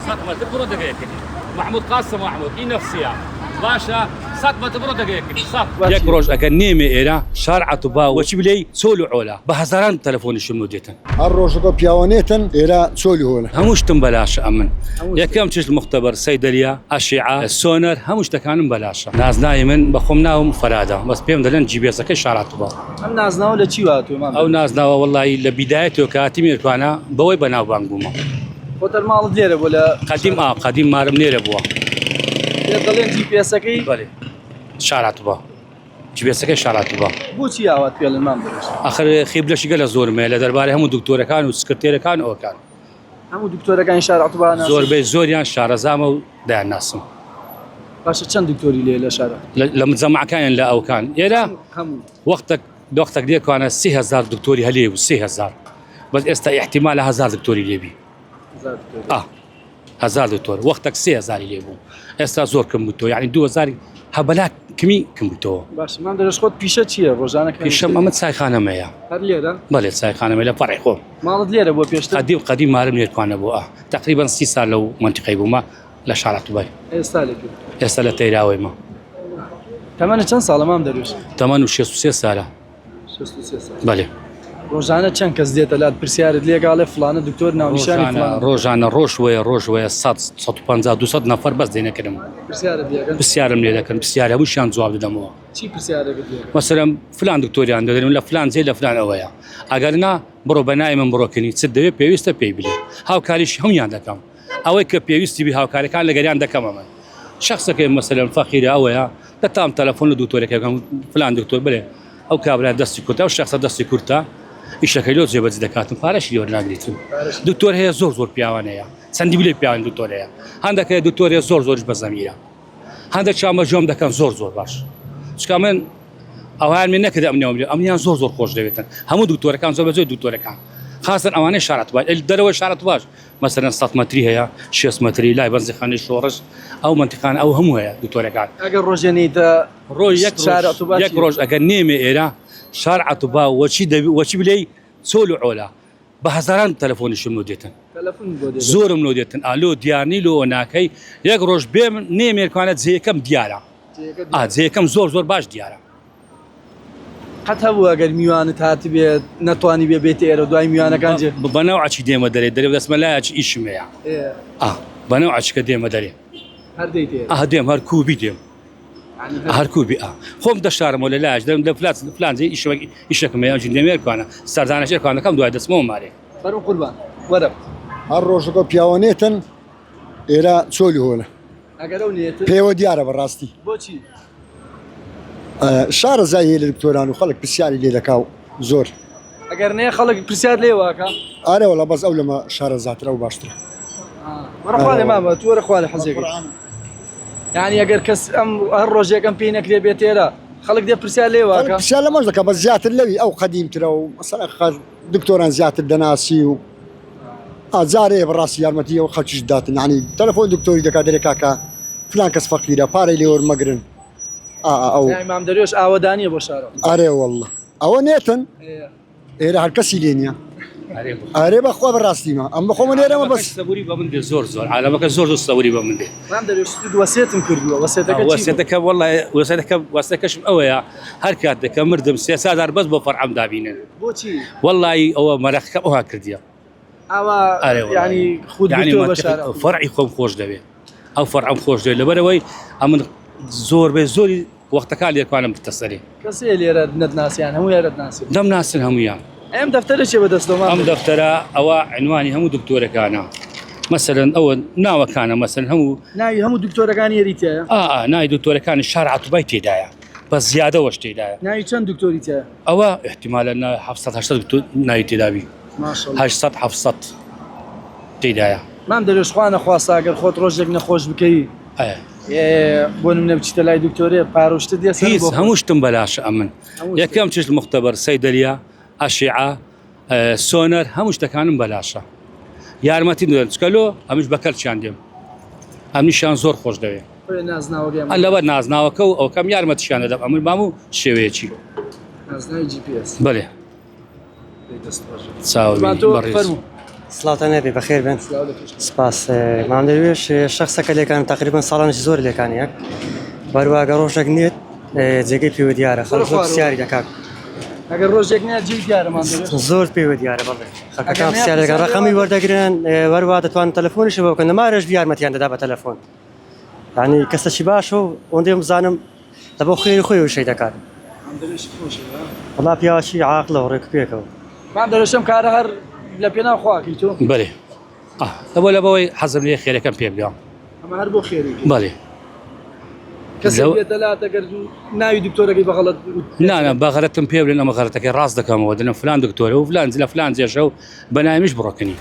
صدمة برو دقيقة محمود قاسم محمود إي نفسية باشا صدمة برو دقيقة صف يك روج أكنيمي إيرا شارع تبا وش بلي سولو علا بهزاران تلفوني شو موديتن الروج بياونيتن إيرا سولو هنا هموش تنبلاش أمن يا كم تشل المختبر صيدلية أشعة السونر هموش تكانن بلاشة ناز نايمن بخمناهم فرادة بس بيم دلنا جي بي اس كي شارع تبا ام نازنا ولا چی واتو امام أو ناز ناوا والله لبدايته كاتمي كنا بوي بناو بانقوما خاطر مال ديره ولا قديم مارم نير بوا يضلين جي بي اس كي بله شارع تبا جي بي اس كي شارع تبا بو چی اوات بيل امام درش آخر خيبلش قال زور ما لدرباره هم دكتور كان وسكرتير كان أو كان همو دكتوره كان شارع طبعا زور بي زور يعني شارع زامو ده الناس باش چند دكتوري ليه شارع لما تجمع كان لا أو كان يلا هم وقتك دي كان 3000 دكتوري هلي و 3000 بس استا احتمال 1000 دكتوري ليبي دكتور 1000 دكتور وقتك 3000 ليبو استا زور كمبتو يعني 2000 هبلاك كمي كمبتو باش ما درش خود پیشه چیه روزانه كان پیش ما سای خانه ميا هر ليه بله سای خانه ميا فرع خو مال ليه بو پیشت قديم معلم نيت كان ابو تقريبا 6 سال لو منطقه بوما لا شارع دبي استالك استا تيراوي ما كمان چند سال امام درش 86 ساله 66 بله روزانه چند کس دیت لاد پرسیار ليه قال فلان دكتور ناو نشاني فلان روزانه روشوي 150 200 نفر بس دينا كلام پرسیار ليه بسيارة من لكن بسيارة مش شان جواب دموه چی پرسیار ليه مثلا فلان دكتور عنده ولا فلان زي فلان اويا اقلنا برو بناي من بروكني تسد بيوست بيبلي هاو كاريش هم عندكم او كيف بيوست بي هاو كاري كان لقى عندكم من شخص كيف مثلا فقير اويا تتام تلفون دكتور كان فلان دكتور بله او كابرا دستي كرتا او شخص دستي كرتا يشكلوا زي بس دكاتره فارش يور ناقريتو دكتور هي زور بياوانه يا سندي بلي بياوان دكتور هي عندك دكتور هي زور بزميره عندك شام جوم دكان زور باش كمان او هل من كذا امنيان زور خوش دويتن همو دكتور كان زور دكتور كان خاصه اوانه شارت باش الدروه شارت باش مثلا 7 متري هي 6 متري لا بنزي خاني شورش او منطقان او هم هي دكتور كان اگر روزنيتا شارع تبا يكروج اگر نيمي ايرا شارع تبا وشي بلي سولو علا بهزاران تلفوني شو موديتن تلفون بودي زور موديتن الو ديارني لو هناكي يكروج بيم نيمي كانت زي كم ديارة زي كم زور باش ديارة قد هو اگر ميوان تاتي بي نتواني بي بيت ايرو دواي ميوان كان جي بنوع شي ديما دري بس ما لا شي يشمع بنوع شي ديما دري هر ديتي ديم هر كوبي ديم يعني هر كوبي خم دشار ولا لاج دم فلان زي يشك ما يجي ديمير كان سردانه شي كان كم دواي دسمو ماري فرو قربان ورب الروج بياونيتن إيرا سولو هنا اگر اونيت بيو ديارة براستي بوچی شار زي الدكتوران وخلق بسياري اللي لكاو زور اگر نه خلق پرسیار ليه واكا أنا والله بس أول ما شار زات رو باشتري ورا خوالي ماما تورا خوالي حزيك يعني اگر كس ام هالروجه كم بينك دي بيتيرا خلق دي برسال ليه واكا بسيارة ما جدك بس زيات اللوي أو قديم ترى مثلا دكتوران زيات الدناسي و زاري براسي يارمتي وخلش جدات يعني تلفون دكتوري دكادري كاكا فلان كس فقيرة باري لي ور مقرن أو يعني ما مدريوش اودانيه بشاره أري والله أو نيتن إيه هالكسي لينيا أري بخوا براستي ما أما خو من ما بس صبوري بمن زور على ما زور صبوري بمن ما مدريوش تد وسيتم كردوا وسيتك والله وسيتك شم اويا هركاتك مردم سياسه دار بس بفرع مدابين بوچی والله او مرخ او كرديا اوا يعني خود يعني بتو بشاره فرعي خوش دبي او فرع خوش دبي لبروي امن زور بزوري وقت كان يكون متصري كسي اللي يرد ناس يعني هو يرد ناس دم ناس هم يعني ام دفتر شي بدستو ما ام دفتر او عنواني هم دكتوره كان مثلا او ناوى كان مثلا هم دكتوره كان يريتيا ناي دكتوره كان الشارع تبيتي دايا بس زياده وشتي دايا ناي كم دكتوريتيا او احتمال ان حفصت 8 دكتور ناي تدابي ما شاء الله 8 حفصت تدايا ما نديروش خوانا خواصا اگر خود روجك نخوش بكي بون من بتشت لاي دكتوريه باروشت دي هيز هموش تنبلاش امن يا كم تشل المختبر صيدليه اشعه سونر هموش تكانن بلاشا يارمتي ندسكلو همش بكلش عندهم امني شان زور خوش دوي نازنا وقيام الله نازنا وكو او كم يارمتي شان دم امر مامو شويچي نازنا جي بي اس بله دستور تساوي فرمو صلاة النبي بخير بن سپاس مام دەوێش شخصەکە لێکان تقریبا ساڵانش زۆر لێکان یەک بەروواگە ڕۆژێک نیت جێگەی پێوە دیارە خەڵک زۆر پرسیاری دەکات ئەگەر ڕۆژێک نیە جێی دیارەمان دەوێت زۆر پێوە دیارە بەڵێ خەکەکان پرسیار دەکەن ڕقەمی وەردەگرن وەروا دەتوانن تەلەفۆنیش بۆ بکەن نەمارەش یارمەتیان دەدا بە تەلەفۆن یعنی کەسەکی باش و ئەوەندێ بزانم لە بۆ خێری خۆی وشەی دەکات وڵا پیاوەکی عاقلە و ڕێک پێکەوە مام دەوێشم کارە هەر لە پێناو خواکی تۆ بەێ لەبۆ لەبەوەی حەزم لێ خێرەکەم پێ بگەم ئەمە هەر بۆ خێری بەێ کەسێک بێتە لات ئەگەر ناوی دکتۆرەکەی بەغەڵەت نانە باغەرەتم پێ بڵێن ئەمە غەرەتەکەی ڕاست دەکەمەوە دەنم فلان دکتۆرە و فلان لە فلان جێشە و بەنایمیش بڕۆکنی